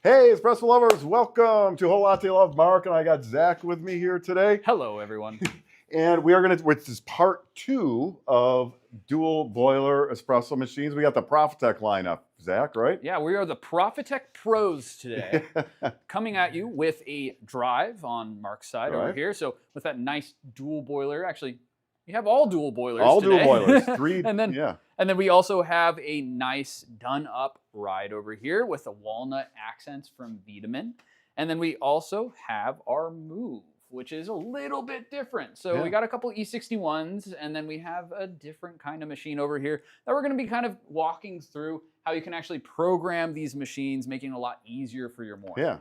Hey, espresso lovers, welcome to Whole Latte Love. Mark and I got Zach with me here today. Hello, everyone. And we are going to, which is part 2 of Dual Boiler Espresso machines. We got the Profitec lineup, Zach, right? Yeah, we are the Profitec Pros today, coming at you with a drive on Mark's side over here. So with that nice dual boiler, actually, you have all dual boilers all today. Dual boilers, 3, and then we also have a nice done-up ride over here with the walnut accents from Vitamin. And then we also have our Move, which is a little bit different. So we got a couple E61s, and then we have a different kind of machine over here that we're going to be kind of walking through how you can actually program these machines, making it a lot easier for your morning. Yeah,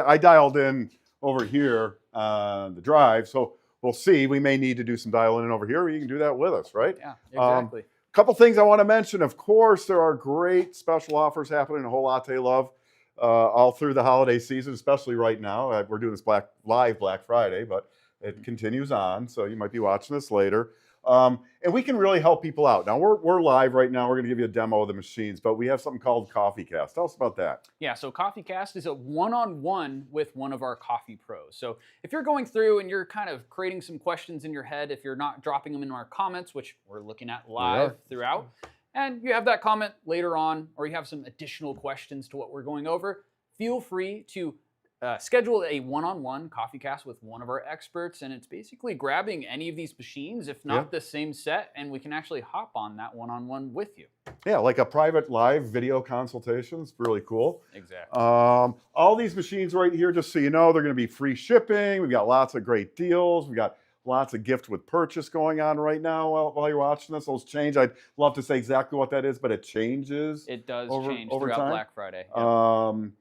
I dialed in over here on the drive, so we'll see. We may need to do some dialing in over here. You can do that with us, right? Yeah, exactly. Couple things I want to mention. Of course, there are great special offers happening in Whole Latte Love all through the holiday season, especially right now. We're doing this live Black Friday, but it continues on, so you might be watching this later. And we can really help people out. Now, we're live right now. We're going to give you a demo of the machines, but we have something called CoffeeCast. Tell us about that. Yeah, so CoffeeCast is a one-on-one with one of our coffee pros. So if you're going through and you're kind of creating some questions in your head, if you're not dropping them in our comments, which we're looking at live throughout, and you have that comment later on, or you have some additional questions to what we're going over, feel free to schedule a one-on-one CoffeeCast with one of our experts, and it's basically grabbing any of these machines, if not the same set, and we can actually hop on that one-on-one with you. Yeah, like a private live video consultation. It's really cool. Exactly. All these machines right here, just so you know, they're going to be free shipping. We've got lots of great deals. We got lots of gift with purchase going on right now while you're watching this. Those change. I'd love to say exactly what that is, but it changes. It does change over throughout time. Black Friday. Yep.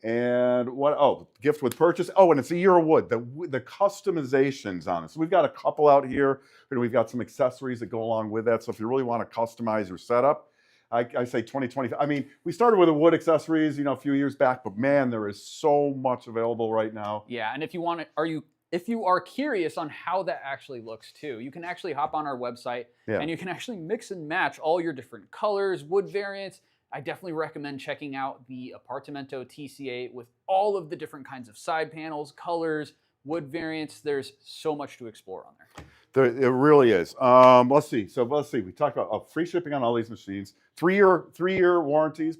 And what? Oh, gift with purchase. Oh, and it's a year of wood. The customizations on it. So we've got a couple out here, and we've got some accessories that go along with that. So if you really want to customize your setup, I say 2020. I mean, we started with the wood accessories, a few years back, but man, there is so much available right now. Yeah, and if you want to, if you are curious on how that actually looks too, you can actually hop on our website and you can actually mix and match all your different colors, wood variants. I definitely recommend checking out the Apartamento TCA with all of the different kinds of side panels, colors, wood variants. There's so much to explore on there. It really is. Let's see. We talked about free shipping on all these machines, three-year warranties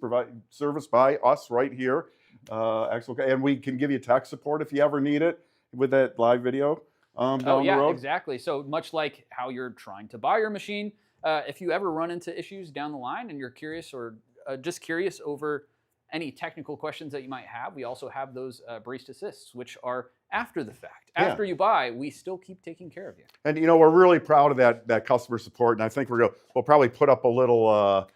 serviced by us right here. And we can give you tech support if you ever need it with that live video down the road. Exactly. So much like how you're trying to buy your machine, if you ever run into issues down the line and you're curious or just curious over any technical questions that you might have, we also have those barista assists, which are after the fact. After you buy, we still keep taking care of you. And we're really proud of that customer support. And I think we'll probably put up a little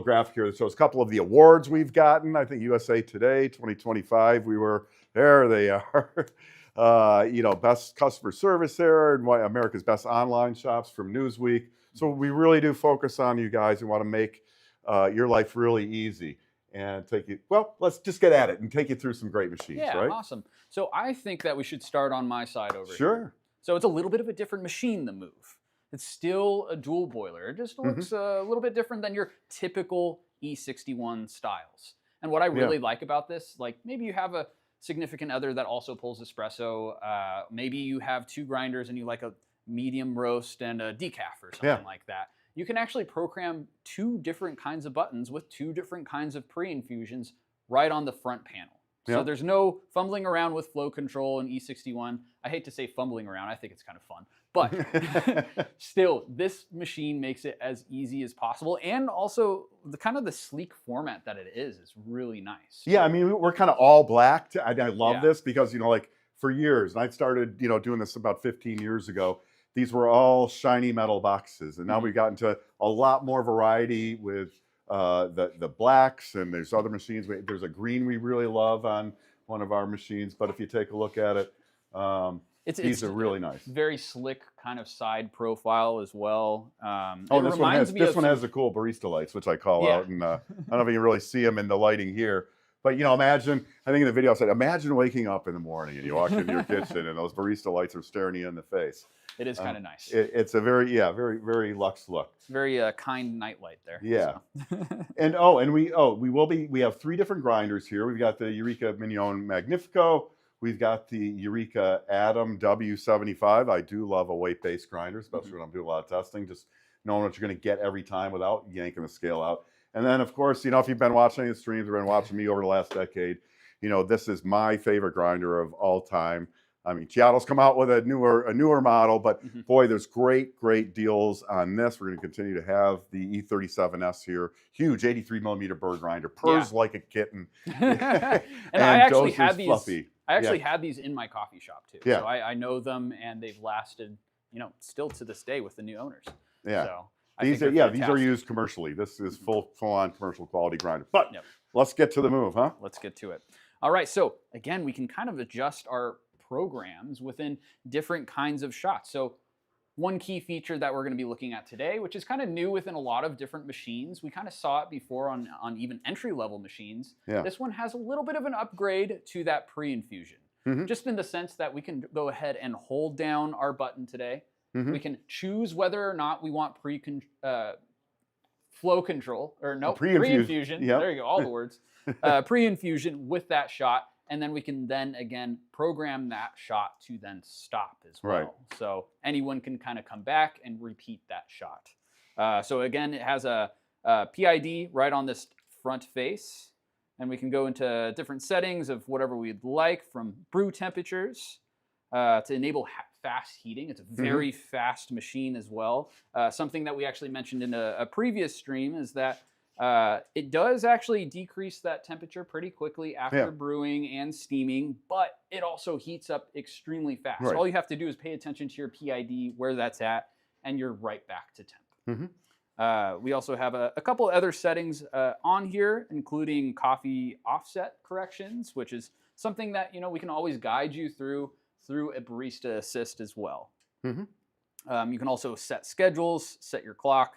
graphic here that shows a couple of the awards we've gotten. I think USA Today 2025, we were there. They are. Best customer service there, and America's best online shops from Newsweek. So we really do focus on you guys and want to make your life really easy and let's just get at it and take you through some great machines, right? Yeah, awesome. So I think that we should start on my side over here. Sure. So it's a little bit of a different machine, the Move. It's still a dual boiler. It just looks a little bit different than your typical E61 styles. And what I really like about this, like maybe you have a significant other that also pulls espresso. Maybe you have 2 grinders and you like a medium roast and a decaf or something like that. You can actually program 2 different kinds of buttons with 2 different kinds of pre-infusions right on the front panel. So there's no fumbling around with flow control and E61. I hate to say fumbling around. I think it's kind of fun. But still, this machine makes it as easy as possible. And also, the sleek format that it is really nice. Yeah, I mean, we're kind of all black. I love this because, for years, and I started, doing this about 15 years ago, these were all shiny metal boxes. And now we've gotten to a lot more variety with the blacks, and there's other machines. There's a green we really love on one of our machines. But if you take a look at it, these are really nice. Very slick kind of side profile as well. This one has the cool barista lights, which I call out. And I don't know if you can really see them in the lighting here. But, imagine, I think in the video I said, imagine waking up in the morning and you walk into your kitchen and those barista lights are staring you in the face. It is kind of nice. It's a very, very luxe look. Very kind nightlight there. Yeah. So. And we have 3 different grinders here. We've got the Eureka Mignon Magnifico. We've got the Eureka Atom W75. I do love a weight-based grinder, especially when I'm doing a lot of testing, just knowing what you're going to get every time without yanking the scale out. And then, of course, if you've been watching the streams or been watching me over the last decade, this is my favorite grinder of all time. I mean, Giotto's come out with a newer model, but boy, there's great deals on this. We're going to continue to have the E37S here. Huge 83 millimeter burr grinder, purrs like a kitten. and I actually had these. Fluffy. I actually had these in my coffee shop too. Yeah. So I know them, and they've lasted, still to this day with the new owners. Yeah. So these are used commercially. This is full on commercial quality grinder. But let's get to the move, huh? Let's get to it. All right. So again, we can kind of adjust our programs within different kinds of shots. So one key feature that we're going to be looking at today, which is kind of new within a lot of different machines. We kind of saw it before on even entry-level machines. Yeah. This one has a little bit of an upgrade to that pre-infusion. Just in the sense that we can go ahead and hold down our button today. We can choose whether or not we want flow control, or no, pre-infusion. There you go, all the words. Pre-infusion with that shot. And then we can again program that shot to then stop as well. Right. So anyone can kind of come back and repeat that shot. So again, it has a PID right on this front face. And we can go into different settings of whatever we'd like, from brew temperatures to enable fast heating. It's a very fast machine as well. Something that we actually mentioned in a previous stream is that it does actually decrease that temperature pretty quickly after brewing and steaming, but it also heats up extremely fast. Right. All you have to do is pay attention to your PID, where that's at, and you're right back to temp. We also have a couple other settings on here, including coffee offset corrections, which is something that we can always guide you through a barista assist as well. You can also set schedules, set your clock,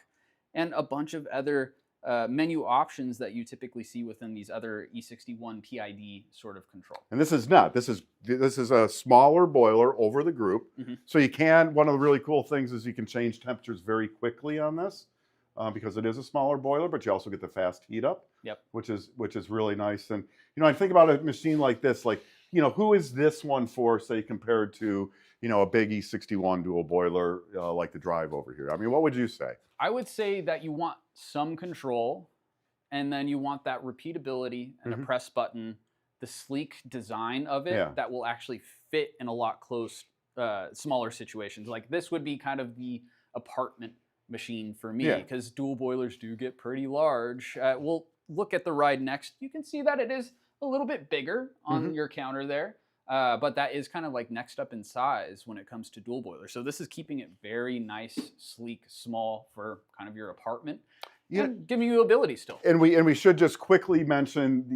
and a bunch of other menu options that you typically see within these other E61 PID sort of control. And this is not. This is a smaller boiler over the group. So you can. One of the really cool things is you can change temperatures very quickly on this because it is a smaller boiler, but you also get the fast heat up. Which is really nice. And I think about a machine like this, like who is this one for, say, compared to a big E61 dual boiler like the Drive over here? I mean, what would you say? I would say that you want some control, and then you want that repeatability and a press button, the sleek design of it that will actually fit in a lot smaller situations. Like this would be kind of the apartment machine for me, because dual boilers do get pretty large. We'll look at the Ride next. You can see that it is a little bit bigger on your counter there. But that is kind of like next up in size when it comes to dual boiler. So this is keeping it very nice, sleek, small for kind of your apartment, and giving you ability still. And we should just quickly mention,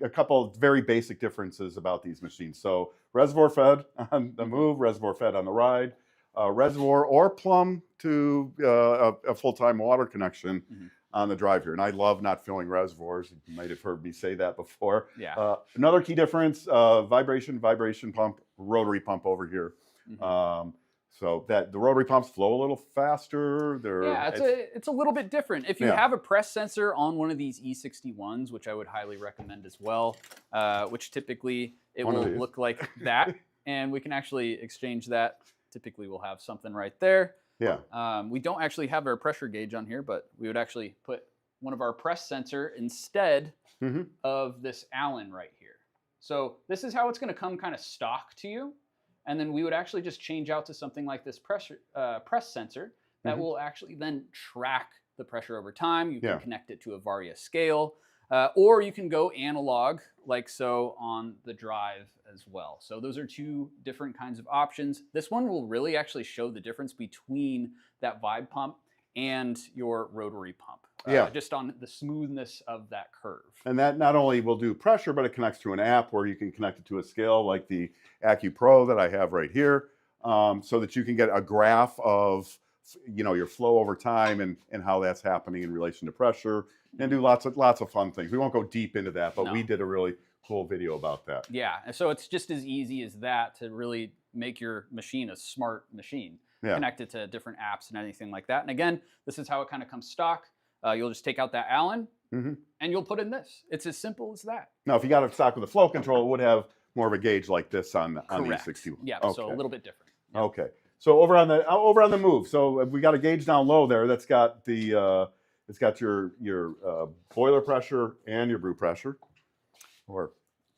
a couple of very basic differences about these machines. So reservoir fed on the Move, reservoir fed on the Ride, reservoir or plumb to a full-time water connection on the Drive here. And I love not filling reservoirs. You might have heard me say that before. Another key difference, vibration pump, rotary pump over here. So that the rotary pumps flow a little faster. It's a little bit different. If you have a press sensor on one of these E61s, which I would highly recommend as well, which typically it will look like that. And we can actually exchange that. Typically we'll have something right there. We don't actually have our pressure gauge on here, but we would actually put one of our press sensor instead of this Allen right here. So this is how it's going to come kind of stock to you. And then we would actually just change out to something like this press sensor that will actually then track the pressure over time. You can connect it to a Varia scale, or you can go analog like so on the Drive as well. So those are two different kinds of options. This one will really actually show the difference between that vibe pump and your rotary pump. Just on the smoothness of that curve. And that not only will do pressure, but it connects to an app where you can connect it to a scale like the AccuPro that I have right here, so that you can get a graph of your flow over time and how that's happening in relation to pressure, and do lots of fun things. We won't go deep into that, but we did a really cool video about that. Yeah, and so it's just as easy as that to really make your machine a smart machine. Yeah. connect it to different apps and anything like that. And again, this is how it kind of comes stock. You'll just take out that Allen Mm-hmm. and you'll put in this. It's as simple as that. Now, if you got it stock with a flow control, it would have more of a gauge like this on the Correct. E61. Yeah, Okay. so a little bit different. Yep. Okay. So over on the Move. So we got a gauge down low there. That's got the it's got your boiler pressure and your brew pressure, or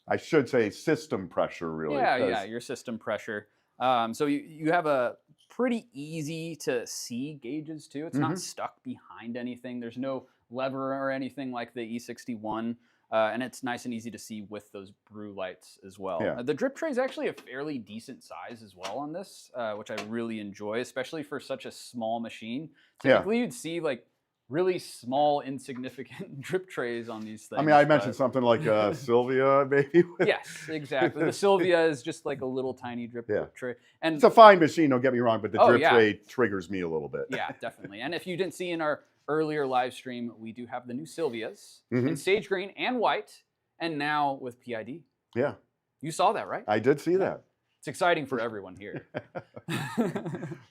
I should say system pressure, really. Yeah, your system pressure. So you have a pretty easy to see gauges too. It's not stuck behind anything. There's no lever or anything like the E61. And it's nice and easy to see with those brew lights as well. Yeah. The drip tray is actually a fairly decent size as well on this, which I really enjoy, especially for such a small machine. Typically, you'd see like really small, insignificant drip trays on these things. I mean, I mentioned something like Sylvia, maybe. Yes, exactly. The Sylvia is just like a little tiny drip tray. And it's a fine machine, don't get me wrong, but the drip yeah. tray triggers me a little bit. Yeah, definitely. And if you didn't see in our earlier live stream, we do have the new Sylvias in sage green and white, and now with PID. Yeah. You saw that, right? I did see that. It's exciting for everyone here.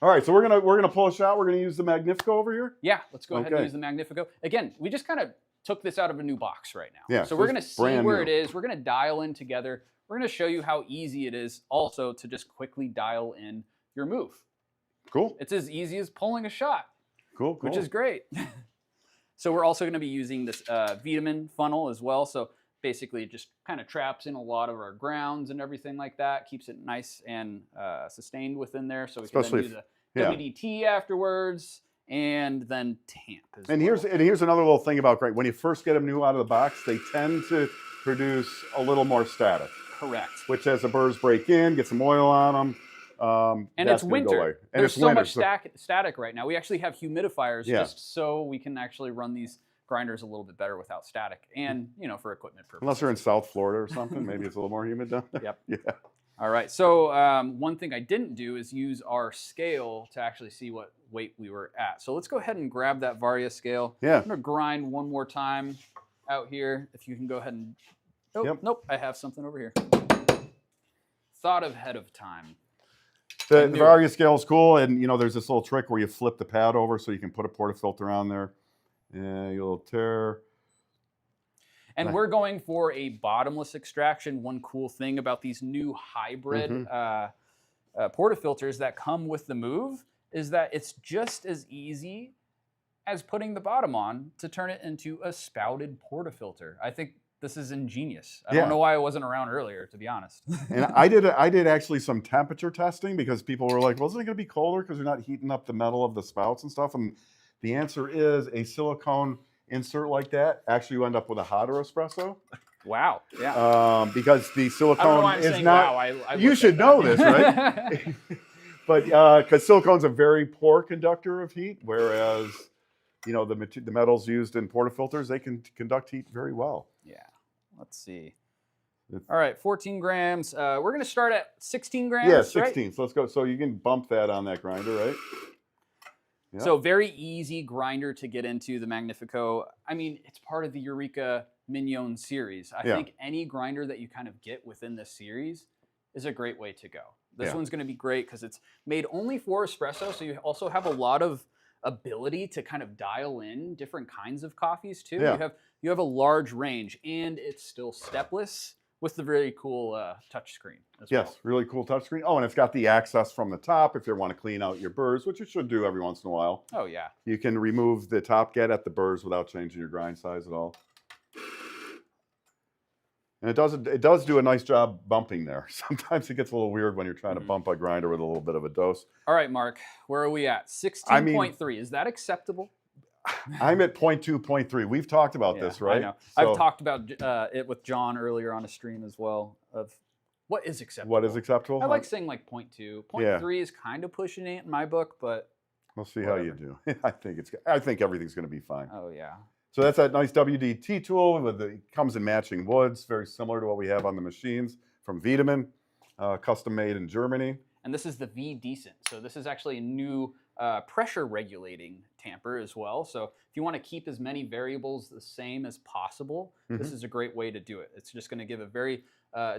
All right, so we're gonna pull a shot. We're gonna use the Magnifico over here. Yeah, let's go ahead and use the Magnifico. Again, we just kind of took this out of a new box right now. Yeah. So we're gonna see where it new. is. We're gonna dial in together. We're gonna show you how easy it is also to just quickly dial in your move. Cool. It's as easy as pulling a shot. Cool. Which is great. So we're also going to be using this vitamin funnel as well. So basically it just kind of traps in a lot of our grounds and everything like that, keeps it nice and sustained within there. So we can then use a WDT afterwards and then tamp as well. Here's another little thing about grind. When you first get them new out of the box, they tend to produce a little more static. Correct. Which as the burrs break in, get some oil on them. And it's winter. And There's so much static right now. We actually have humidifiers just so we can actually run these grinders a little bit better without static and, for equipment purposes. Unless you're in South Florida or something, maybe it's a little more humid down there. Yep. Yeah. All right. So one thing I didn't do is use our scale to actually see what weight we were at. So let's go ahead and grab that Varia scale. Yeah. I'm going to grind one more time out here. If you can go ahead and... Nope, I have something over here. Thought ahead of time. The Varia scale is cool, and there's this little trick where you flip the pad over so you can put a portafilter on there. Yeah, you'll tear. And we're going for a bottomless extraction. One cool thing about these new hybrid portafilters that come with the Move is that it's just as easy as putting the bottom on to turn it into a spouted portafilter. I think this is ingenious. I don't know why I wasn't around earlier, to be honest. And I did actually some temperature testing because people were like, well, isn't it going to be colder because you're not heating up the metal of the spouts and stuff? And the answer is a silicone insert like that, actually you end up with a hotter espresso. Wow. Yeah. Because the silicone is not... Wow. You should know this, right? But because silicone's a very poor conductor of heat, whereas the metals used in portafilters, they can conduct heat very well. Yeah. Let's see. All right, 14 grams. We're going to start at 16 grams. Yeah, 16. Right? So let's go. So you can bump that on that grinder, right? Yeah. So very easy grinder to get into, the Magnifico. I mean, it's part of the Eureka Mignon series. I think any grinder that you kind of get within this series is a great way to go. This one's going to be great because it's made only for espresso, so you also have a lot of ability to kind of dial in different kinds of coffees too. Yeah. You have a large range, and it's still stepless with the very cool touch screen as well. Yes, really cool touchscreen. Oh, and it's got the access from the top if you want to clean out your burrs, which you should do every once in a while. Oh, yeah. You can remove the top get at the burrs without changing your grind size at all. And it does do a nice job bumping there. Sometimes it gets a little weird when you're trying to bump a grinder with a little bit of a dose. All right, Mark, where are we at? 16.3. Is that acceptable? I'm at 0.2, 0.3. We've talked about this, right? I know. So, I've talked about it with John earlier on a stream as well of what is acceptable. What is acceptable? I like saying like 0.2. 0.3 is kind of pushing it in my book, but we'll see how you do. I think everything's going to be fine. Oh, yeah. So that's that nice WDT tool. It comes in matching woods, very similar to what we have on the machines from Vitamin, custom made in Germany. And this is the V Decent. So this is actually a new pressure regulating tamper as well. So if you want to keep as many variables the same as possible, this is a great way to do it. It's just going to give a very,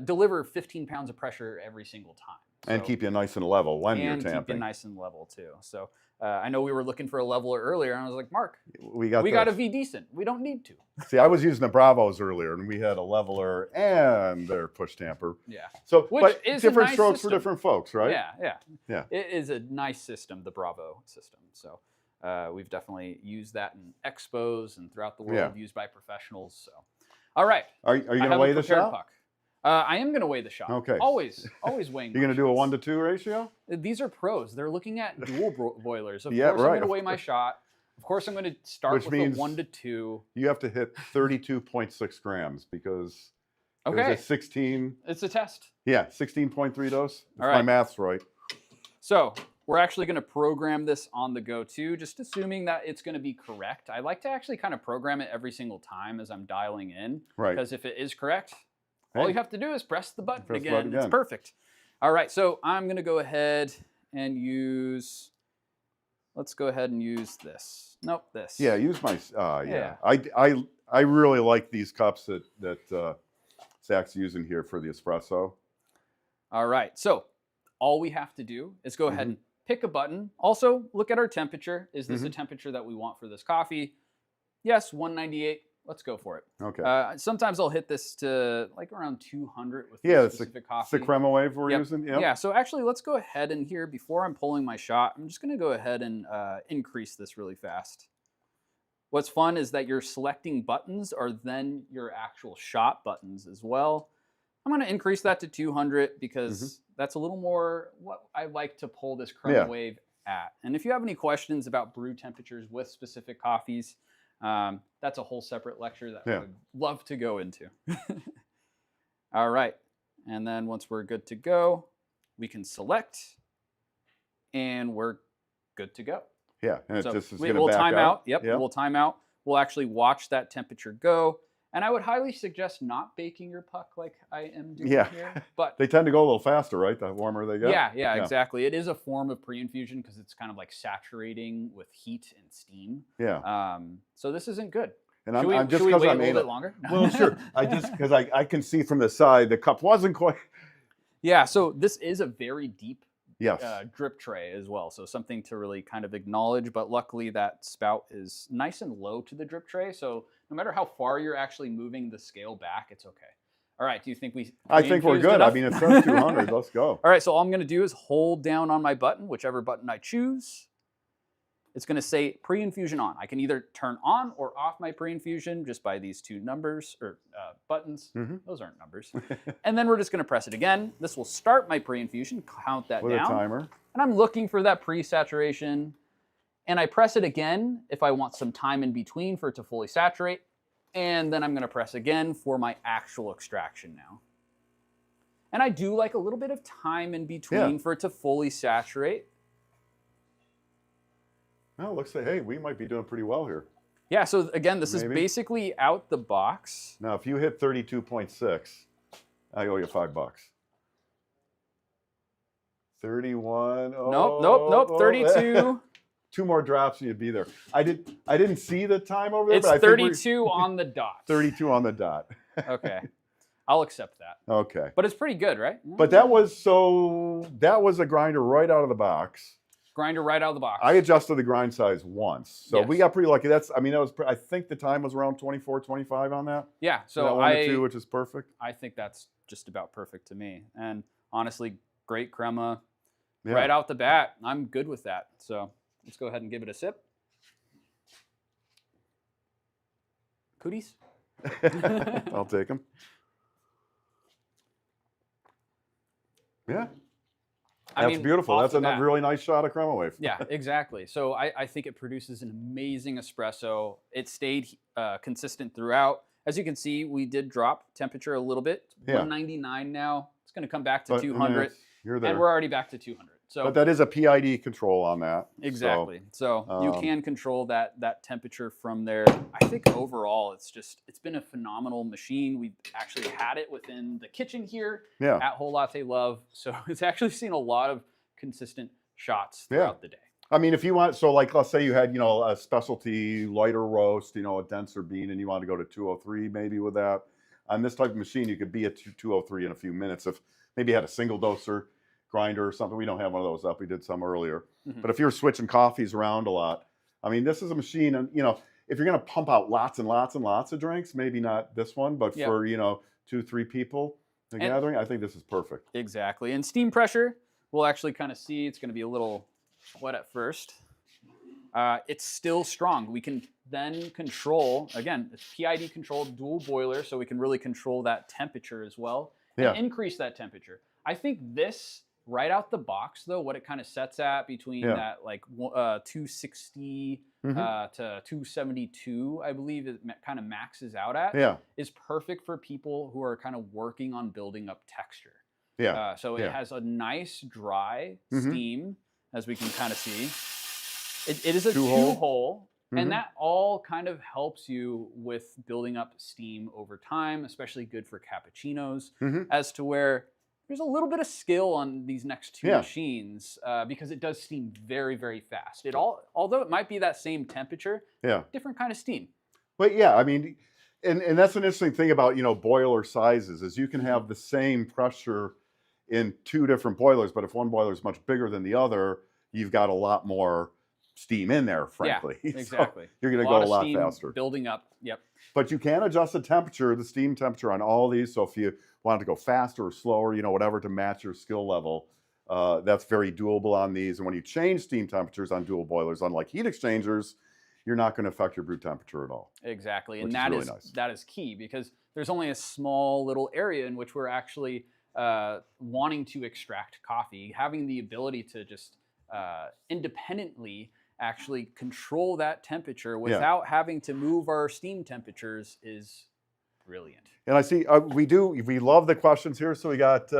deliver 15 pounds of pressure every single time. And keep you nice and level when you're tamping. And keep you nice and level too. So I know we were looking for a leveler earlier, and I was like, Mark, we got a V Decent. We don't need to. See, I was using the Bravos earlier, and we had a leveler and their push tamper. Yeah. So, Which but is different a nice strokes system. for different folks, right? Yeah. It is a nice system, the Bravo system. So we've definitely used that in expos and throughout the world, used by professionals. So, all right. Are you going to weigh the shot? Puck. I am going to weigh the shot. Okay. Always weighing. You're going to do a 1-to-2 ratio? These are pros. They're looking at dual boilers. Of Yeah, course, I'm right. going to weigh my shot. Of course, I'm going to start Which with means a 1-to-2. You have to hit 32.6 grams because Okay. it's 16. It's a test. Yeah, 16.3 dose. If All right. my math's right. So we're actually going to program this on the go too, just assuming that it's going to be correct. I like to actually kind of program it every single time as I'm dialing in. Right. Because if it is correct, all you have to do is press the button Press the again. button It's again. perfect. All right, so I'm going to go ahead and use, let's go ahead and use this. Nope, this. Yeah, use my, yeah. I really like these cups that Zach's using here for the espresso. All right, so all we have to do is go ahead and pick a button. Also, look at our temperature. Is this a temperature that we want for this coffee? Yes, 198. Let's go for it. Okay. Sometimes I'll hit this to like around 200 with Yeah, this specific coffee. it's the crema wave we're using. Yep. Yeah, so actually let's go ahead and here, before I'm pulling my shot, I'm just gonna go ahead and increase this really fast. What's fun is that your selecting buttons are then your actual shot buttons as well. I'm gonna increase that to 200 because that's a little more what I like to pull this crema wave at. And if you have any questions about brew temperatures with specific coffees, that's a whole separate lecture that I would love to go into. All right. And then once we're good to go, we can select and we're good to go. Yeah. And So it just is we'll going to back time out. Yep. Yep. We'll time out. We'll actually watch that temperature go. And I would highly suggest not baking your puck like I am doing here. But they tend to go a little faster, right? The warmer they get. Yeah, exactly. It is a form of pre-infusion because it's kind of like saturating with heat and steam. Yeah. So this isn't good. And Should we I'm just wait because a I little made bit longer? Well, sure. Because I can see from the side the cup wasn't quite. Yeah. So this is a very deep Yes. drip tray as well. So something to really kind of acknowledge. But luckily that spout is nice and low to the drip tray. So no matter how far you're actually moving the scale back, it's okay. All right. Do you think I think we're good. enough? I mean, it says 200. Let's go. All right. So all I'm going to do is hold down on my button, whichever button I choose. It's going to say pre-infusion on. I can either turn on or off my pre-infusion just by these two numbers or buttons. Those aren't numbers. And then we're just going to press it again. This will start my pre-infusion, count that With down. a timer. And I'm looking for that pre-saturation. And I press it again if I want some time in between for it to fully saturate. And then I'm going to press again for my actual extraction now. And I do like a little bit of time in between for it to fully saturate. Well, it looks like, hey, we might be doing pretty well here. Yeah, so again, this is basically out the box. Now, if you hit 32.6, I owe you $5. 31. Oh, Nope. 32. 2 more drops and you'd be there. I didn't see the time over there. It's but I 32 on the dot. 32 on the dot. Okay. I'll accept that. Okay. But it's pretty good, right? But that was a grinder right out of the box. Grinder right out of the box. I adjusted the grind size once. So we got pretty lucky. I think the time was around 24, 25 on that. Yeah. So that 1 to 2, which is perfect. I think that's just about perfect to me. And honestly, great crema. Right out the bat. I'm good with that. So let's go ahead and give it a sip. Cooties? I'll take them. Yeah. That's beautiful. That's a really nice shot of crema wave. Yeah, exactly. So I think it produces an amazing espresso. It stayed consistent throughout. As you can see, we did drop temperature a little bit. 199 now. It's going to come back to 200. You're there. And we're already back to 200. So, but that is a PID control on that. Exactly. So you can control that temperature from there. I think overall, it's been a phenomenal machine. We've actually had it within the kitchen here at Whole Latte Love. So it's actually seen a lot of consistent shots throughout the day. I mean, if you want, so like, let's say you had, a specialty lighter roast, a denser bean, and you want to go to 203 maybe with that. On this type of machine, you could be at 203 in a few minutes. If maybe you had a single doser grinder or something. We don't have one of those up. We did some earlier. But if you're switching coffees around a lot, I mean, this is a machine, and if you're going to pump out lots and lots and lots of drinks, maybe not this one, but for 2-3 people in a gathering, I think this is perfect. Exactly. And steam pressure, we'll actually kind of see it's going to be a little wet at first. It's still strong. We can then control, again, it's PID controlled dual boiler, so we can really control that temperature as well and increase that temperature. I think this right out the box, though, what it kind of sets at between that like 260 to 272, I believe it kind of maxes out at, is perfect for people who are kind of working on building up texture. So it has a nice dry steam, as we can kind of see. It is a two-hole, and that all kind of helps you with building up steam over time, especially good for cappuccinos, as to where there's a little bit of skill on these next two machines because it does steam very, very fast. Although it might be that same temperature, different kind of steam. But yeah, I mean, and that's an interesting thing about, boiler sizes is you can have the same pressure in 2 different boilers, but if one boiler is much bigger than the other, you've got a lot more steam in there, frankly. Yeah, exactly. So you're going to go a lot faster. Building up, But you can adjust the temperature, the steam temperature on all these. So if you want to go faster or slower, whatever to match your skill level, that's very doable on these. And when you change steam temperatures on dual boilers, unlike heat exchangers, you're not going to affect your brew temperature at all. Exactly. And that is nice. That is key because there's only a small little area in which we're actually wanting to extract coffee. Having the ability to just independently actually control that temperature without having to move our steam temperatures is brilliant. And I see we love the questions here. So we got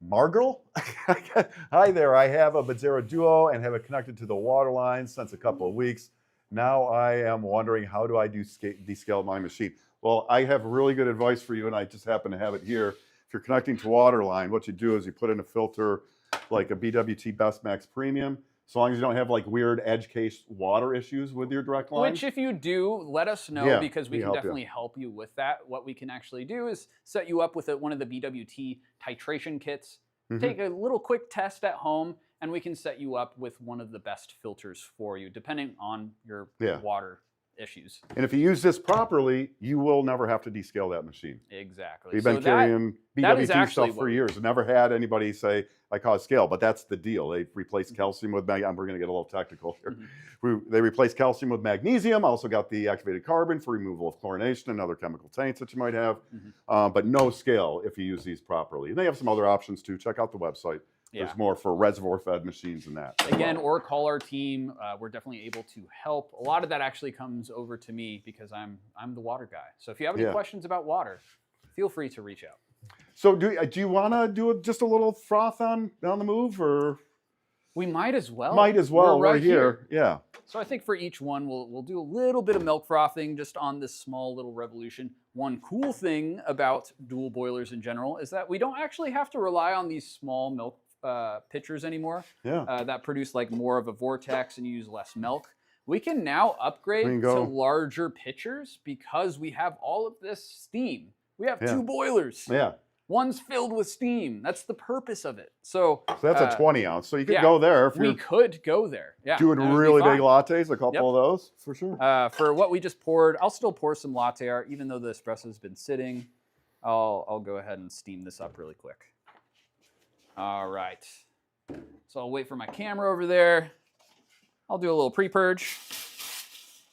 Margirl. Hi there. I have a Mazzara Duo and have it connected to the water line since a couple of weeks. Now I am wondering, how do I descale my machine? Well, I have really good advice for you, and I just happen to have it here. If you're connecting to water line, what you do is you put in a filter like a BWT Best Max Premium, so long as you don't have like weird edge case water issues with your direct line. Which if you do, let us know because we can definitely help you with that. What we can actually do is set you up with one of the BWT titration kits, take a little quick test at home, and we can set you up with one of the best filters for you, depending on your water issues. And if you use this properly, you will never have to descale that machine. Exactly. We've been carrying BWT stuff for years and never had anybody say, I cause scale, but that's the deal. They replaced calcium with magnesium. We're going to get a little technical here. They replaced calcium with magnesium. Also got the activated carbon for removal of chlorination and other chemical taints that you might have, but no scale if you use these properly. And they have some other options too. Check out the website. There's more for reservoir-fed machines than that. Again, or call our team. We're definitely able to help. A lot of that actually comes over to me because I'm the water guy. So if you have any questions about water, feel free to reach out. So do you want to do just a little froth on the move, or? We might as well. Might as well. We're right here. Yeah. So I think for each one, we'll do a little bit of milk frothing just on this small little revolution. One cool thing about dual boilers in general is that we don't actually have to rely on these small milk pitchers anymore that produce like more of a vortex and use less milk. We can now upgrade to larger pitchers because we have all of this steam. We have 2 boilers. One's filled with steam. That's the purpose of it. So that's a 20 ounce. So you could go there. If we could go there. Yeah. Doing really big lattes, a couple of those for sure. For what we just poured, I'll still pour some latte art, even though the espresso's been sitting. I'll go ahead and steam this up really quick. All right. So I'll wait for my camera over there. I'll do a little pre-purge.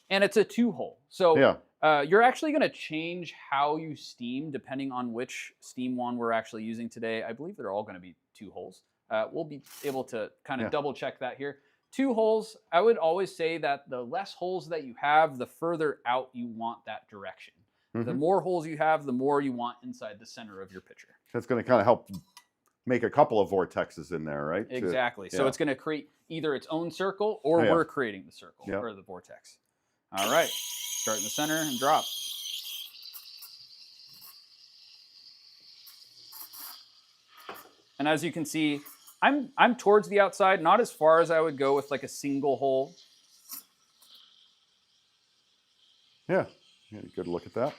And it's a 2-hole. So you're actually going to change how you steam depending on which steam wand we're actually using today. I believe they're all going to be 2 holes. We'll be able to kind of double check that here. 2 holes, I would always say that the less holes that you have, the further out you want that direction. The more holes you have, the more you want inside the center of your pitcher. That's going to kind of help make a couple of vortexes in there, right? Exactly. So it's going to create either its own circle or we're creating the circle or the vortex. All right. Start in the center and drop. And as you can see, I'm towards the outside, not as far as I would go with like a single hole. Yeah, good look at that.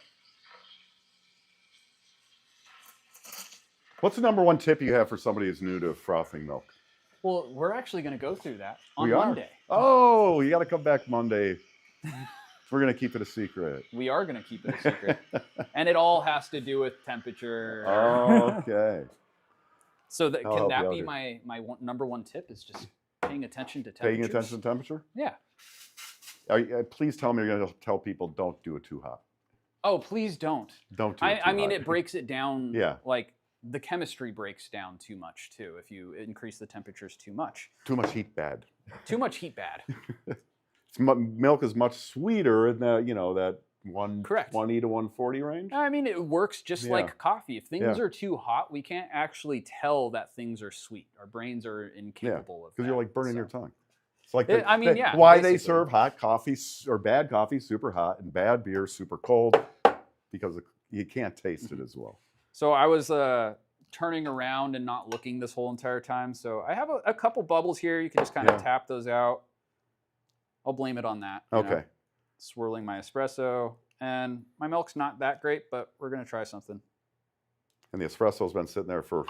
What's the number one tip you have for somebody who's new to frothing milk? Well, we're actually going to go through that on We are? Monday. Oh, you got to come back Monday. We're going to keep it a secret. We are going to keep it a secret. And it all has to do with temperature. Okay. So I'll can help that you out be here. my number one tip is just paying attention to temperature? Paying attention to temperature? Yeah. Please tell me you're going to tell people don't do it too hot. Oh, please don't. Don't do it too I mean, hot. it breaks it down. Yeah. Like the chemistry breaks down too much too if you increase the temperatures too much. Too much heat bad. Too much heat bad. Milk is much sweeter in that, that 120 to 140 range. I mean, it works just Yeah. like coffee. If things Yeah. are too hot, we can't actually tell that things are sweet. Our brains are incapable of that. Because you're like burning your so. tongue. It's like yeah, why they basically. serve hot coffee or bad coffee super hot and bad beer super cold, because you can't taste it as well. So I was turning around and not looking this whole entire time. So I have a couple bubbles here. You can just kind of tap those out. I'll blame it on that. Okay. Swirling my espresso. And my milk's not that great, but we're going to try something. And the espresso's been sitting there for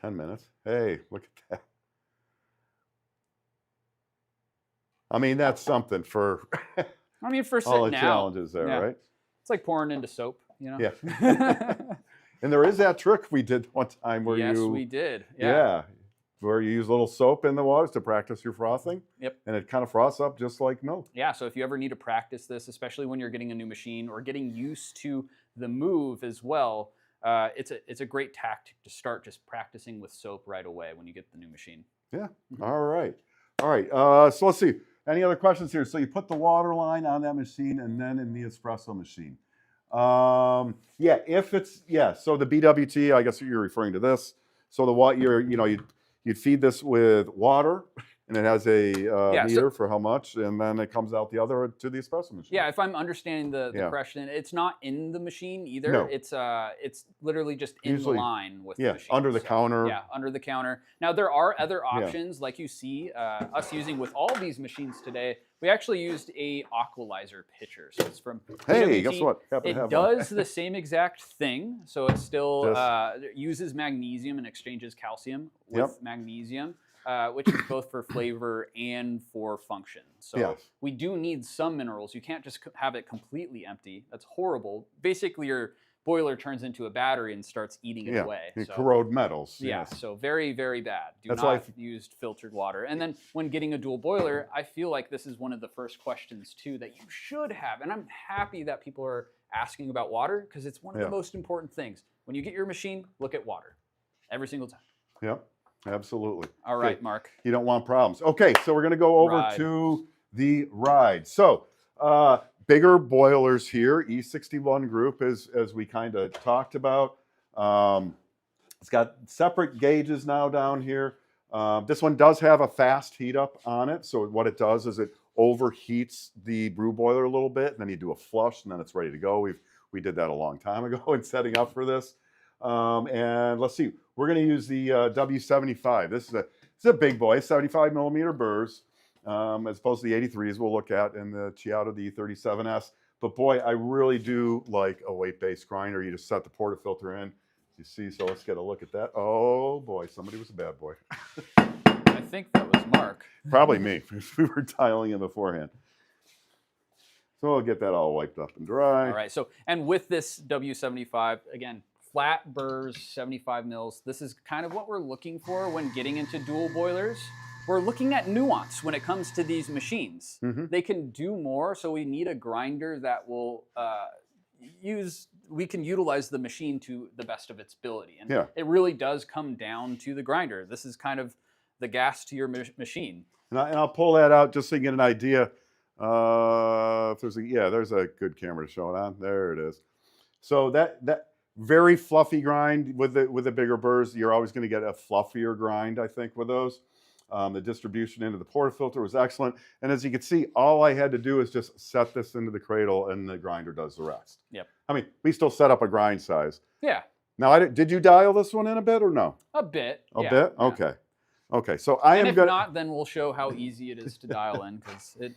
10 minutes. Hey, look at that. I mean, that's something for I mean, for all the sitting out. challenges there, Yeah. right? It's like pouring into soap, Yeah. And there is that trick we did one time where yes, we did. where you use a little soap in the waters to practice your frothing. Yep. And it kind of froths up just like milk. Yeah, so if you ever need to practice this, especially when you're getting a new machine or getting used to the move as well, it's a great tactic to start just practicing with soap right away when you get the new machine. Yeah. All right. So let's see. Any other questions here? So you put the water line on that machine and then in the espresso machine. So the BWT, I guess you're referring to this. So the water, you'd feed this with water, and it has a meter for how much, and then it comes out the other to the espresso machine. Yeah, if I'm understanding the question, it's not in the machine either. No. It's literally just in Usually, the line with the machine. under the counter. Yeah, under the counter. Now there are other options, like you see us using with all these machines today. We actually used a aqualizer pitcher. So it's from Hey, PWT. guess what? It does the same exact thing. So it still uses magnesium and exchanges calcium with magnesium, which is both for flavor and for function. So we do need some minerals. You can't just have it completely empty. That's horrible. Basically, your boiler turns into a battery and starts eating it away. You So, corrode metals. yeah, Yes. so very, very bad. That's Do why not use filtered water. And then when getting a dual boiler, I feel like this is one of the first questions too that you should have. And I'm happy that people are asking about water because it's one of the most important things. When you get your machine, look at water every single time. Yep, absolutely. All right, Mark. You don't want problems. Okay, so we're going to go over to the Ride. So bigger boilers here, E61 group, as we kind of talked about. It's got separate gauges now down here. This one does have a fast heat up on it. So what it does is it overheats the brew boiler a little bit, and then you do a flush, and then it's ready to go. We did that a long time ago in setting up for this. And let's see, we're going to use the W75. This is a big boy, 75 millimeter burrs. As opposed to the 83s we'll look at in the Chiato D37S. But boy, I really do like a weight-based grinder. You just set the portafilter in. You see, so let's get a look at that. Oh boy, somebody was a bad boy. I think that was Mark. Probably me, because we were dialing in beforehand. So we'll get that all wiped up and dry. All right, so, and with this W75, again, flat burrs, 75 mils. This is kind of what we're looking for when getting into dual boilers. We're looking at nuance when it comes to these machines. They can do more, so we need a grinder that will we can utilize the machine to the best of its ability. And it really does come down to the grinder. This is kind of the gas to your machine. And I'll pull that out just so you get an idea. If there's a good camera to show it on. There it is. So that very fluffy grind with the bigger burrs, you're always going to get a fluffier grind, I think, with those. The distribution into the portafilter was excellent. And as you can see, all I had to do is just set this into the cradle and the grinder does the rest. Yep. I mean, we still set up a grind size. Yeah. Now, did you dial this one in a bit or no? A bit. A yeah, bit? yeah. Okay. Okay, so I And am if going to... not, then we'll show how easy it is to dial in, because it...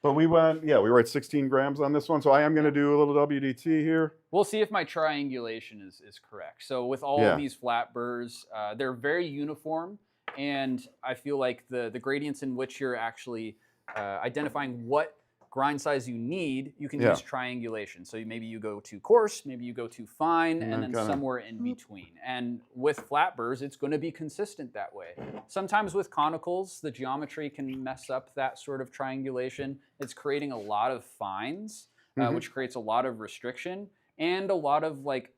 But we were at 16 grams on this one, so I am going to do a little WDT here. We'll see if my triangulation is correct. So with all of these flat burrs, they're very uniform, and I feel like the gradients in which you're actually identifying what grind size you need, you can use triangulation. So maybe you go too coarse, maybe you go too fine, and then somewhere in between. And with flat burrs, it's going to be consistent that way. Sometimes with conicals, the geometry can mess up that sort of triangulation. It's creating a lot of fines, which creates a lot of restriction and a lot of like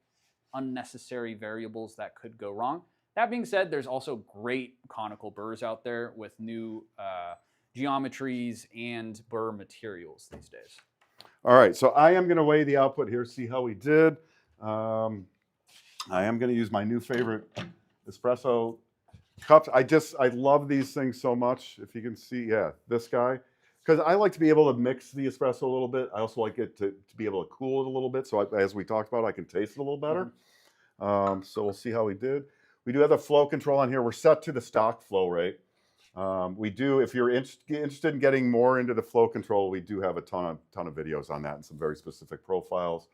unnecessary variables that could go wrong. That being said, there's also great conical burrs out there with new geometries and burr materials these days. All right, so I am going to weigh the output here, see how we did. I am going to use my new favorite espresso cups. I love these things so much. If you can see, this guy. Because I like to be able to mix the espresso a little bit. I also like it to be able to cool it a little bit. So as we talked about, I can taste it a little better. So we'll see how we did. We do have the flow control on here. We're set to the stock flow rate. We do, if you're interested in getting more into the flow control, we do have a ton of videos on that and some very specific profiles.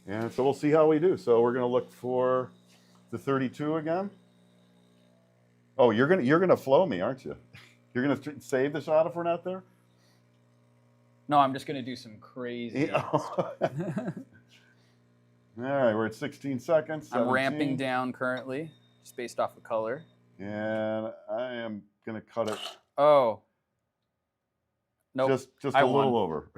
And so we'll see how we do. So we're going to look for the 32 again. Oh, you're gonna flow me, aren't you? You're going to save the shot if we're not there? No, I'm just going to do some crazy stuff. All right, we're at 16 seconds. 17. I'm ramping down currently, just based off of color. And I am going to cut it. Oh. Nope. Just a little over.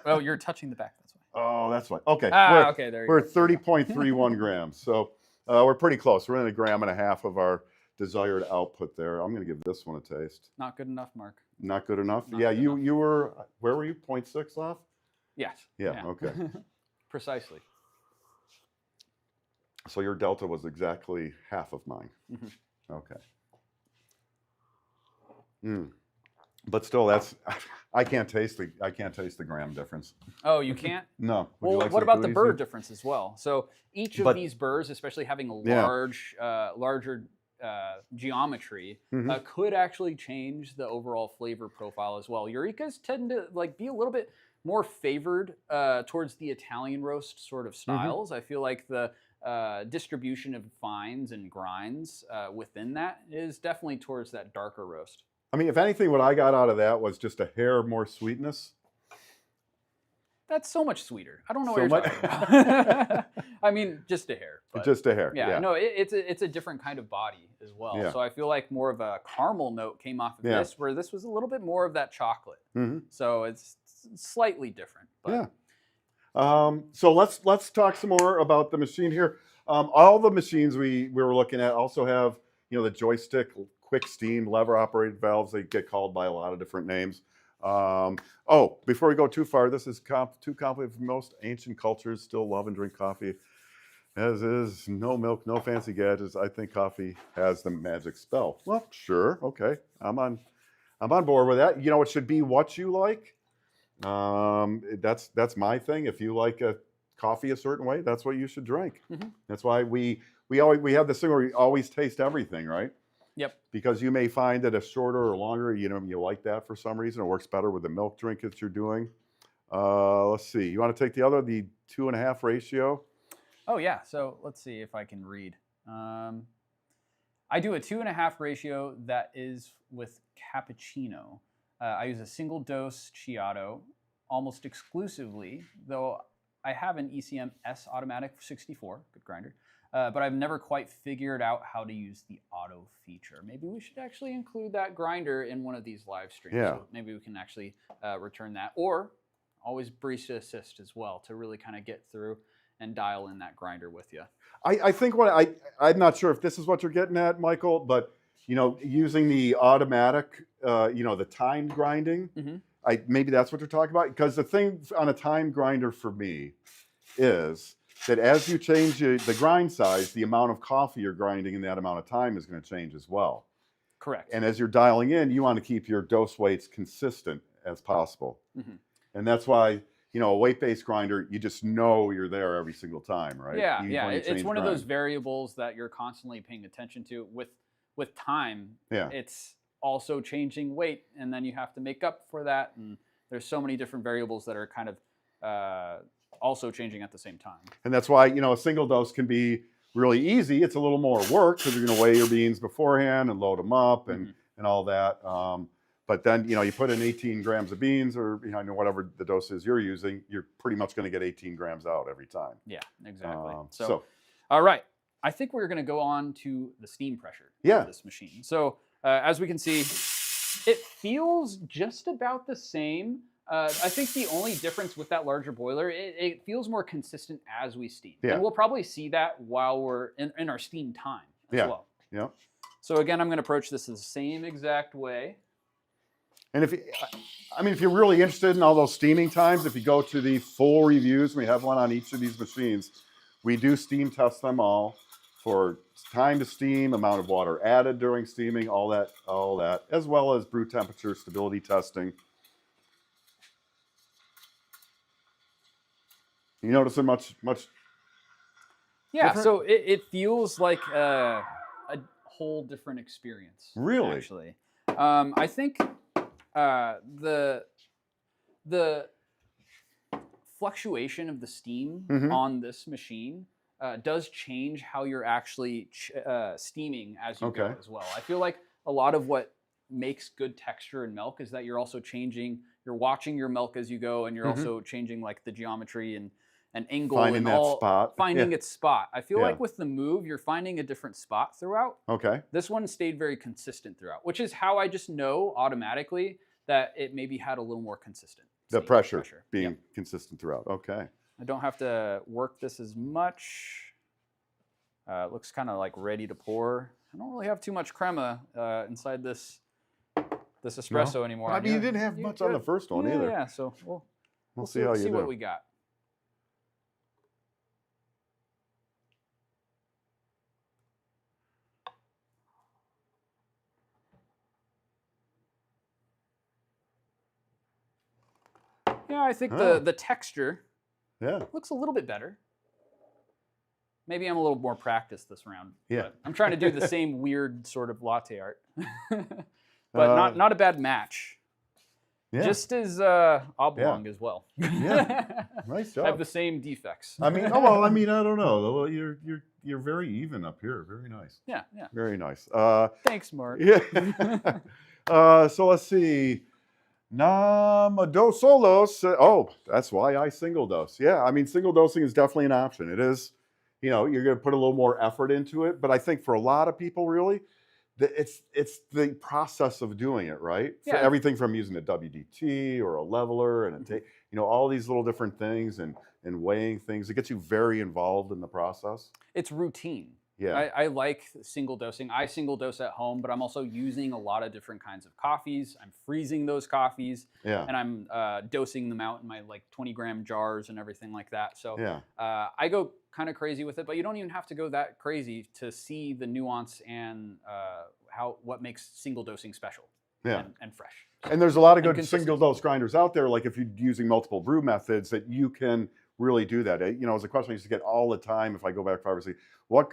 Oh, you're touching the back. That's why. Oh, that's why. Okay. Okay, there you go. We're at 30.31 grams. So we're pretty close. We're in 1.5 grams of our desired output there. I'm going to give this one a taste. Not good enough, Mark. Not good enough? Not yeah, good you enough. you were, where were you? 0.6 off? Yes. Yeah. Okay. Precisely. So your delta was exactly half of mine. Okay. But still, I can't taste the gram difference. Oh, you can't? No. Well, what about the burr difference as well? So each of these burrs, especially having a larger geometry, could actually change the overall flavor profile as well. Eureka's tend to be a little bit more favored towards the Italian roast sort of styles. I feel like the distribution of fines and grinds within that is definitely towards that darker roast. I mean, if anything, what I got out of that was just a hair more sweetness. That's so much sweeter. I don't know what you're talking about. I mean, just a hair. But just a hair. Yeah, no, it's a different kind of body as well. Yeah. So I feel like more of a caramel note came off of this, where this was a little bit more of that chocolate. So it's slightly different. But. Yeah. So let's talk some more about the machine here. All the machines we were looking at also have the joystick, quick steam, lever operated valves. They get called by a lot of different names. Before we go too far, this is too complicated for most. Ancient cultures still love and drink coffee, as is no milk, no fancy gadgets. I think coffee has the magic spell. Well, sure, okay, I'm on board with that. It should be what you like. That's my thing. If you like a coffee a certain way, that's what you should drink. That's why we have this thing where we always taste everything, right? Yep. Because you may find that a shorter or longer, you like that for some reason. It works better with the milk drink that you're doing. Let's see. You want to take the 2.5 ratio? Oh, yeah. So let's see if I can read. I do a 2.5 ratio that is with cappuccino. I use a single dose Chiato almost exclusively, though I have an ECM S automatic 64, good grinder. But I've never quite figured out how to use the auto feature. Maybe we should actually include that grinder in one of these live streams. Yeah. So maybe we can actually return that. Or always barista assist as well to really kind of get through and dial in that grinder with you. I think I'm not sure if this is what you're getting at, Michael, but using the automatic, the timed grinding, maybe that's what you're talking about. Because the thing on a timed grinder for me is that as you change the grind size, the amount of coffee you're grinding in that amount of time is going to change as well. Correct. And as you're dialing in, you want to keep your dose weights consistent as possible. And that's why, a weight-based grinder, you just know you're there every single time, right? Yeah, Even yeah. when you It's change one of those grind. variables that you're constantly paying attention to. With time, Yeah. it's also changing weight, and then you have to make up for that. And there's so many different variables that are kind of also changing at the same time. And that's why, a single dose can be really easy. It's a little more work because you're going to weigh your beans beforehand and load them up and all that. But then, you put in 18 grams of beans or whatever the dose is you're using, you're pretty much going to get 18 grams out every time. Yeah, exactly. So, all right. I think we're going to go on to the steam pressure of this machine. So as we can see, it feels just about the same. I think the only difference with that larger boiler, it feels more consistent as we steam. Yeah. And we'll probably see that while we're in our steam time as well. Yeah. So again, I'm going to approach this the same exact way. And if you're really interested in all those steaming times, if you go to the full reviews, we have one on each of these machines. We do steam test them all for time to steam, amount of water added during steaming, all that, as well as brew temperature stability testing. You noticing much? Yeah, different? so it feels like a whole different experience. Really? Actually, I think the fluctuation of the steam on this machine does change how you're actually steaming as you go as well. I feel like a lot of what makes good texture in milk is that you're also you're watching your milk as you go, and you're also changing like the geometry and angle finding and spot. Finding its spot. I feel like with the Move, you're finding a different spot throughout. Okay. This one stayed very consistent throughout, which is how I just know automatically that it maybe had a little more consistent. The pressure being consistent throughout. Okay. I don't have to work this as much. It looks kind of like ready to pour. I don't really have too much crema inside this espresso anymore. I mean, you didn't have much on the first one either. Yeah, so we'll see how you do. What we got. Yeah, I think the texture looks a little bit better. Maybe I'm a little more practiced this round. Yeah. But I'm trying to do the same weird sort of latte art. But not a bad match. Yeah. Just as oblong as well. Yeah. Nice job. Have the same defects. I mean, I don't know. You're very even up here. Very nice. Yeah. Very nice. Thanks, Mark. Yeah. So let's see. Dos solos. That's why I single dose. Yeah, I mean, single dosing is definitely an option. It is, you're going to put a little more effort into it. But I think for a lot of people, really, it's the process of doing it, right? Yeah. For everything from using a WDT or a leveler and all these little different things and weighing things. It gets you very involved in the process. It's routine. Yeah. I like single dosing. I single dose at home, but I'm also using a lot of different kinds of coffees. I'm freezing those coffees, and I'm dosing them out in my 20-gram jars and everything like that. So I go kind of crazy with it, but you don't even have to go that crazy to see the nuance and what makes single dosing special and fresh. And there's a lot of good single dose grinders out there. Like if you're using multiple brew methods, that you can really do that. It's a question I used to get all the time if I go back 5 or 6.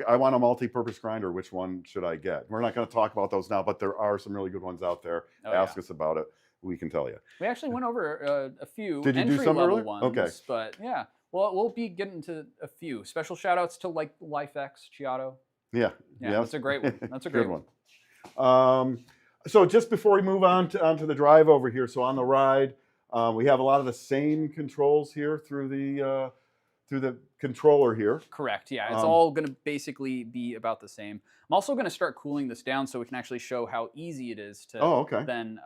I want a multi-purpose grinder. Which one should I get? We're not going to talk about those now, but there are some really good ones out there. Ask us about it. We can tell you. We actually went over a few entry-level ones. Okay. But yeah, well, we'll be getting to a few. Special shout-outs to LifeX, Chiato. Yeah. That's a great one. That's a great one. So just before we move onto the drive over here, so on the ride, we have a lot of the same controls here through the controller here. Correct. Yeah, it's all going to basically be about the same. I'm also going to start cooling this down so we can actually show how easy it is to then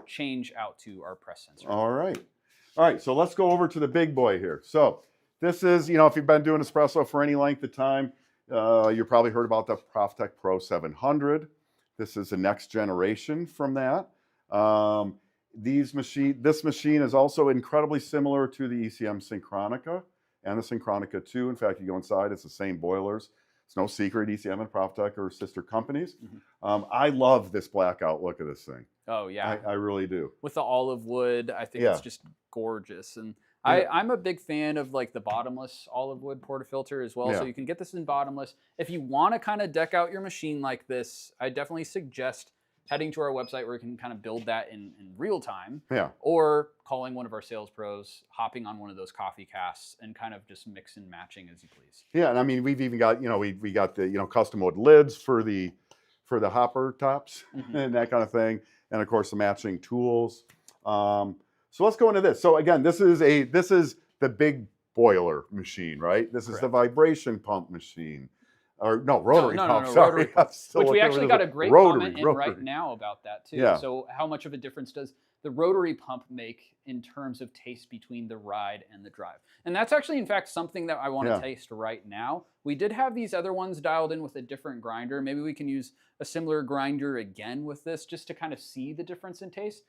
change out to our press sensor. All right. So let's go over to the big boy here. So this is, if you've been doing espresso for any length of time, you probably heard about the Profitec Pro 700. This is the next generation from that. This machine is also incredibly similar to the ECM Synchronica and the Synchronica 2. In fact, you go inside, it's the same boilers. It's no secret, ECM and Profitec are sister companies. I love this blackout look of this thing. Oh, yeah. I really do. With the olive wood, I think it's just gorgeous. And I'm a big fan of like the bottomless olive wood portafilter as well. Yeah. So you can get this in bottomless. If you want to kind of deck out your machine like this, I definitely suggest heading to our website where you can kind of build that in real time. Yeah. Or calling one of our sales pros, hopping on one of those CoffeeCasts and kind of just mix and matching as you please. Yeah, and I mean we've even got we got the custom wood lids for the hopper tops and that kind of thing, and of course the matching tools. So let's go into this. So again, this is the big boiler machine, right? This is the vibration pump machine. Or no, rotary pump. No, sorry. rotary pump. Which we actually got a great comment in right now about that too. Yeah. So how much of a difference does the rotary pump make in terms of taste between the Ride and the Drive? And that's actually, in fact, something that I want to taste right now. We did have these other ones dialed in with a different grinder. Maybe we can use a similar grinder again with this just to kind of see the difference in taste.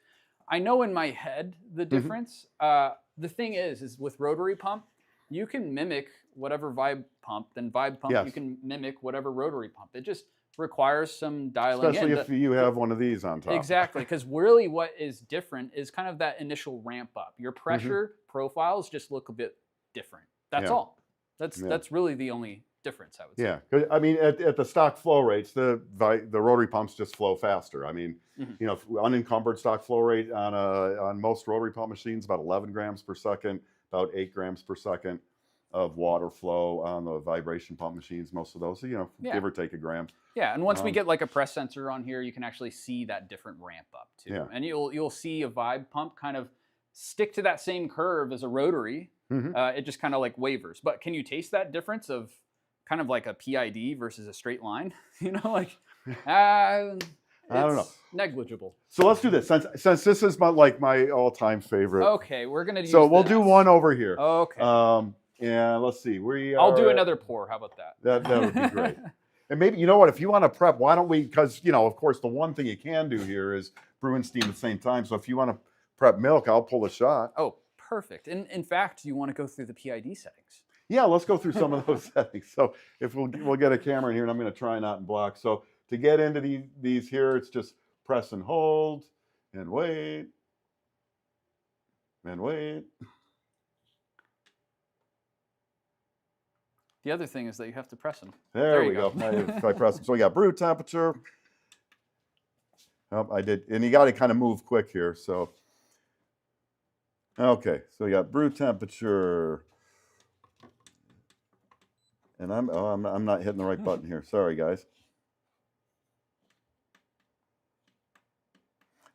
I know in my head the difference. The thing is with rotary pump, you can mimic whatever vibe pump, then vibe pump, you can mimic whatever rotary pump. It just requires some dialing in. Especially if you have one of these on top. Exactly, because really what is different is kind of that initial ramp up. Your pressure profiles just look a bit different. That's all. That's really the only difference, I would say. Yeah, I mean, at the stock flow rates, the rotary pumps just flow faster. I mean, unencumbered stock flow rate on most rotary pump machines about 11 grams per second, about 8 grams per second of water flow on the vibration pump machines. Most of those, give or take a gram. Yeah, and once we get like a press sensor on here, you can actually see that different ramp up too. Yeah. And you'll see a vibe pump kind of stick to that same curve as a rotary. It just kind of like wavers. But can you taste that difference of kind of like a PID versus a straight line? I don't know. Negligible. So let's do this. Since this is my all-time favorite. Okay, we're gonna use we'll do one over here. Okay. Yeah, let's see. I'll do another pour. How about that? That would be great. And maybe, you know what, if you want to prep, why don't we, because, of course, the one thing you can do here is brew and steam at the same time. So if you want to prep milk, I'll pull a shot. Oh, perfect. In fact, you want to go through the PID settings? Yeah, let's go through some of those settings. So if we'll get a camera in here, and I'm going to try not in block. So to get into these here, it's just press and hold and wait and wait. The other thing is that you have to press them. There we go. If I press them. So we got brew temperature. Oh, I did, and you got to kind of move quick here. So, okay, so we got brew temperature, and I'm not hitting the right button here. Sorry, guys.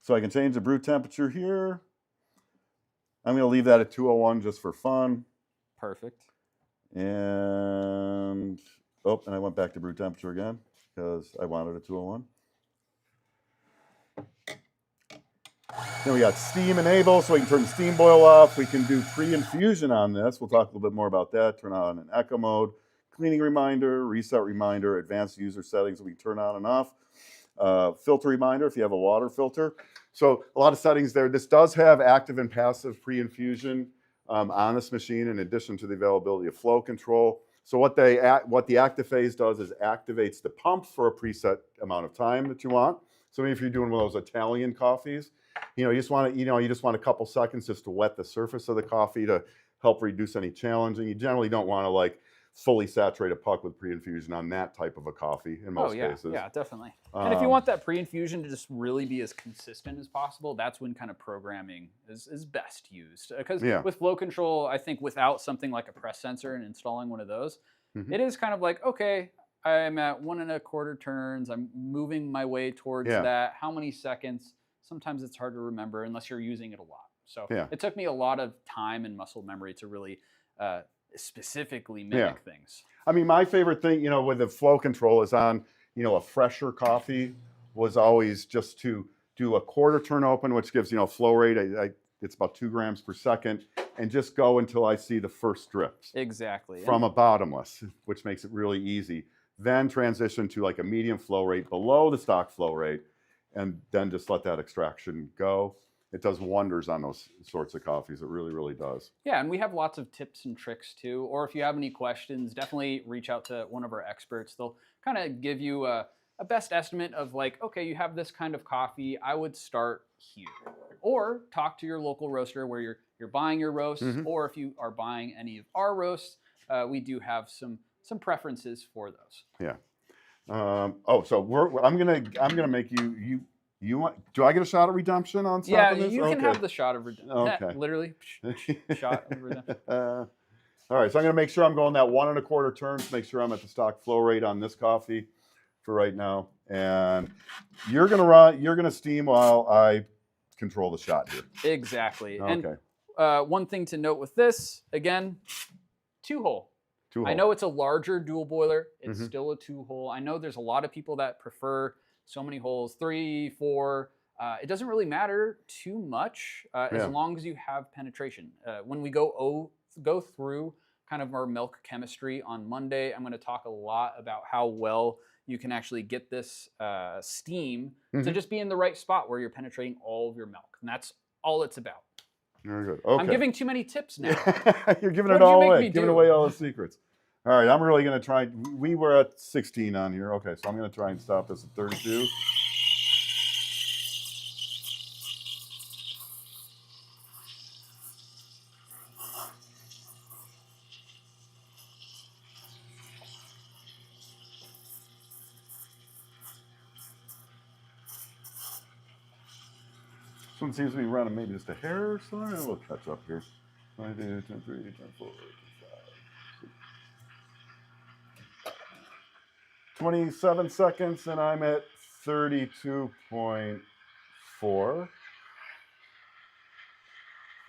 So I can change the brew temperature here. I'm going to leave that at 201 just for fun. Perfect. And I went back to brew temperature again because I wanted a 201. Then we got steam enable, so we can turn the steam boil off. We can do pre-infusion on this. We'll talk a little bit more about that. Turn on an echo mode, cleaning reminder, reset reminder, advanced user settings we can turn on and off. Filter reminder if you have a water filter. So a lot of settings there. This does have active and passive pre-infusion on this machine, in addition to the availability of flow control. So what the active phase does is activates the pump for a preset amount of time that you want. So if you're doing one of those Italian coffees, you just want a couple seconds just to wet the surface of the coffee to help reduce any challenge. And you generally don't want to fully saturate a puck with pre-infusion on that type of a coffee in most cases. Yeah, definitely. And if you want that pre-infusion to just really be as consistent as possible, that's when kind of programming is best used. Because with flow control, I think without something like a press sensor and installing one of those, it is kind of like, okay, I'm at 1 1/4 turns. I'm moving my way towards that. How many seconds? Sometimes it's hard to remember unless you're using it a lot. So it took me a lot of time and muscle memory to really specifically mimic things. I mean, my favorite thing, with the flow control is on, a fresher coffee was always just to do a 1/4 turn open, which gives, flow rate. It's about 2 grams per second, and just go until I see the first drips. Exactly. From a bottomless, which makes it really easy. Then transition to a medium flow rate below the stock flow rate, and then just let that extraction go. It does wonders on those sorts of coffees. It really, really does. Yeah, and we have lots of tips and tricks too. Or if you have any questions, definitely reach out to one of our experts. They'll kind of give you a best estimate of like, okay, you have this kind of coffee, I would start here. Or talk to your local roaster where you're buying your roasts, or if you are buying any of our roasts, we do have some preferences for those. Yeah. So I'm gonna make you want? Do I get a shot of redemption on stopping this? You can have the shot of redemption. Okay. Literally, shot of redemption. All right, so I'm going to make sure I'm going that 1 1/4 turns. Make sure I'm at the stock flow rate on this coffee for right now, and you're going to steam while I control the shot here. Exactly. Okay. And one thing to note with this, again, 2-hole. I know it's a larger dual boiler. It's still a 2-hole. I know there's a lot of people that prefer so many holes, 3, 4. It doesn't really matter too much as long as you have penetration. When we go through kind of our milk chemistry on Monday, I'm going to talk a lot about how well you can actually get this steam to just be in the right spot where you're penetrating all of your milk. And that's all it's about. Very good. Okay. I'm giving too many tips now. You're giving it all away. Giving away all the secrets. All right, I'm really going to try. We were at 16 on here. Okay, so I'm going to try and stop this at 32. This one seems to be running maybe just a hair or so. We'll catch up here. 1, 2, 3, 4, 5, 27 seconds, and I'm at 32.4.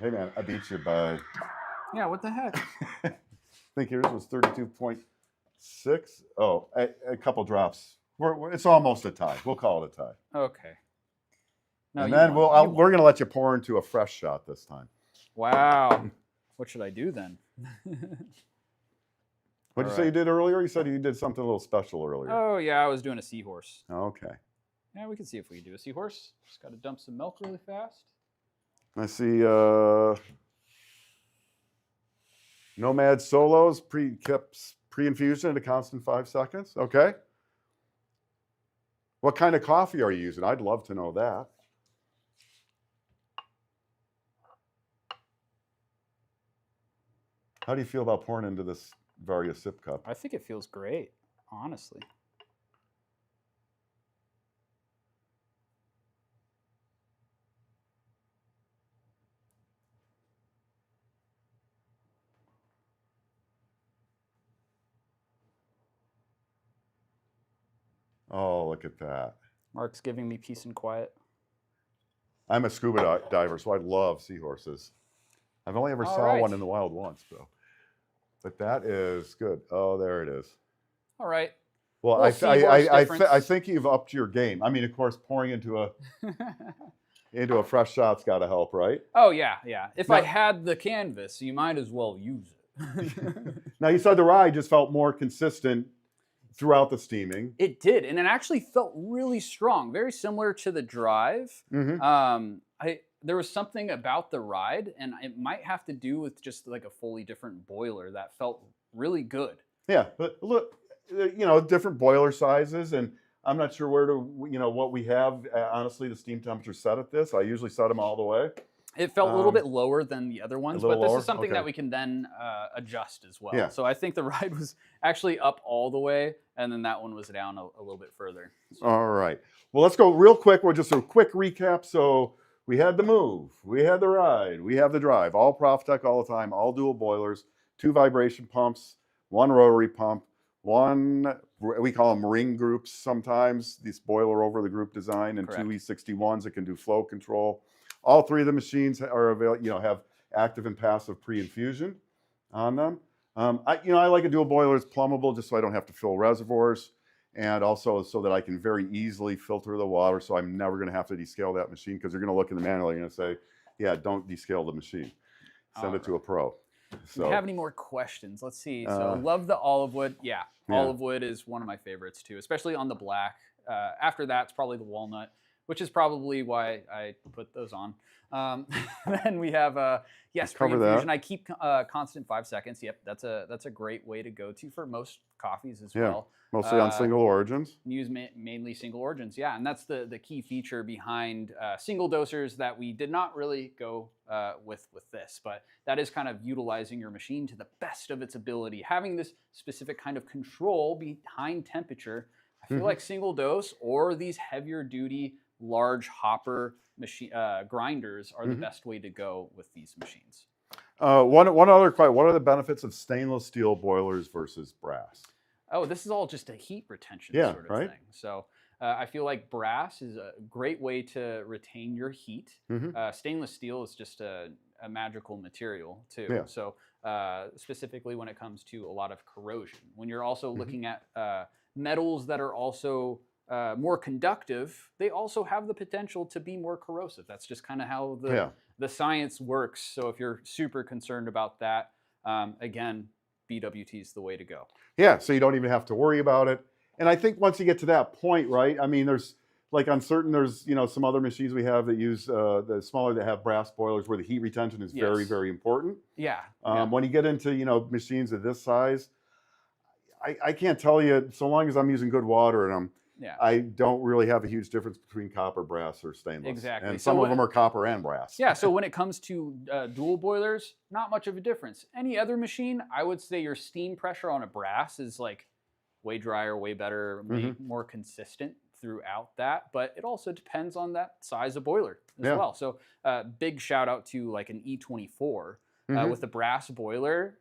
Hey man, I beat you by. Yeah, what the heck? I think yours was 32.6. Oh, a couple drops. It's almost a tie. We'll call it a tie. Okay. No, and then we're going to let you pour into a fresh shot this time. Wow. What should I do then? What did you say you did earlier? You said you did something a little special earlier. Oh, yeah, I was doing a seahorse. Okay. Yeah, we can see if we can do a seahorse. Just got to dump some milk really fast. I see Nomad Solos pre-infusion at a constant 5 seconds. Okay. What kind of coffee are you using? I'd love to know that. How do you feel about pouring into this Varia sip cup? I think it feels great, honestly. Oh, look at that. Mark's giving me peace and quiet. I'm a scuba diver, so I love seahorses. I've only ever saw one in the wild once, though. But that is good. Oh, there it is. All right. Well, I think you've upped your game. I mean, of course, pouring into a fresh shot's got to help, right? Oh, yeah. If I had the canvas, you might as well use it. Now, you said the ride just felt more consistent throughout the steaming. It did, and it actually felt really strong, very similar to the drive. There was something about the ride, and it might have to do with just like a fully different boiler that felt really good. Yeah, but look, different boiler sizes, and I'm not sure what we have. Honestly, the steam temperature set at this. I usually set them all the way. It felt a little bit lower than the other ones, but this is something that we can then adjust as well. Yeah. So I think the ride was actually up all the way, and then that one was down a little bit further. So. All right. Well, let's go real quick. We'll just a quick recap. So we had the Move, we had the Ride, we have the Drive, all Profitec all the time, all dual boilers, 2 vibration pumps, 1 rotary pump, 1, we call them ring groups sometimes, this boiler over the group design, and 2 E61s that can do flow control. All 3 of the machines are available, have active and passive pre-infusion on them. I like a dual boiler. It's plumbable just so I don't have to fill reservoirs, and also so that I can very easily filter the water, so I'm never going to have to descale that machine, because you're going to look in the manual, you're going to say, yeah, don't descale the machine. Send it to a pro. So, do you have any more questions? Let's see. So love the olive wood. Yeah, olive wood is one of my favorites too, especially on the black. After that, it's probably the walnut. which is probably why I put those on. Then we have spring infusion. I keep constant 5 seconds. Yep, that's a great way to go to for most coffees as well. Mostly on single origins. Use mainly single origins, yeah, and that's the key feature behind single dosers that we did not really go with this, but that is kind of utilizing your machine to the best of its ability, having this specific kind of control behind temperature. I feel like single dose or these heavier duty large hopper machine grinders are the best way to go with these machines. One other question: what are the benefits of stainless steel boilers versus brass? Oh, this is all just a heat retention sort of thing. So I feel like brass is a great way to retain your heat. Stainless steel is just a magical material too. Yeah. So specifically when it comes to a lot of corrosion, when you're also looking at metals that are also more conductive, they also have the potential to be more corrosive. That's just kind of how the science works. So if you're super concerned about that, again, BWT is the way to go. Yeah, so you don't even have to worry about it. And I think once you get to that point, right? I mean, there's like on certain, there's some other machines we have that use the smaller that have brass boilers where the heat retention is very, very important. Yeah. When you get into machines of this size, I can't tell you, so long as I'm using good water in them, I don't really have a huge difference between copper, brass, or stainless. Exactly. And some of them are copper and brass. Yeah, so when it comes to dual boilers, not much of a difference. Any other machine, I would say your steam pressure on a brass is like way drier, way better, more consistent throughout that. But it also depends on that size of boiler as well. So big shout out to like an E24 with the brass boiler.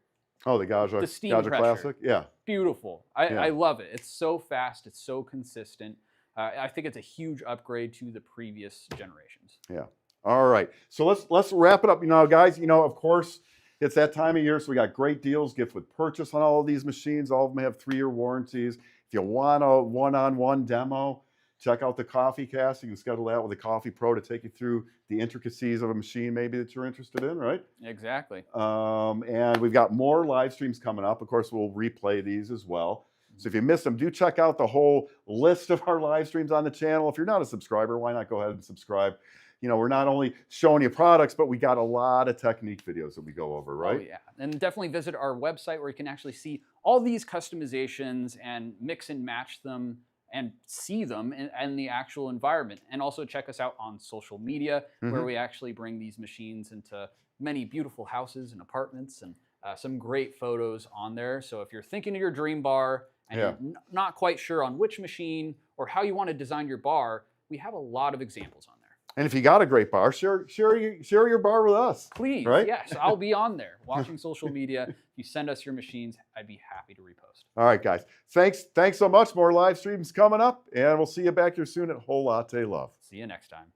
Oh, the Gaja steam Gaja pressure. Classic? Yeah. Beautiful. I love it. It's so fast. It's so consistent. I think it's a huge upgrade to the previous generations. Yeah. All right. So let's wrap it up. Guys, of course, it's that time of year, so we got great deals, gift with purchase on all of these machines. All of them have 3-year warranties. If you want a one-on-one demo, check out the CoffeeCast. You can schedule that with a Coffee Pro to take you through the intricacies of a machine maybe that you're interested in, right? Exactly. And we've got more live streams coming up. Of course, we'll replay these as well. So if you missed them, do check out the whole list of our live streams on the channel. If you're not a subscriber, why not go ahead and subscribe? We're not only showing you products, but we got a lot of technique videos that we go over, right? Oh, yeah. And definitely visit our website where you can actually see all these customizations and mix and match them and see them in the actual environment. And also check us out on social media where we actually bring these machines into many beautiful houses and apartments and some great photos on there. So if you're thinking of your dream bar and you're not quite sure on which machine or how you want to design your bar, we have a lot of examples on there. And if you got a great bar, share your bar with us. Please, right? Yes, I'll be on there watching social media. If you send us your machines, I'd be happy to repost. All right, guys. Thanks so much. More live streams coming up, and we'll see you back here soon at Whole Latte Love. See you next time.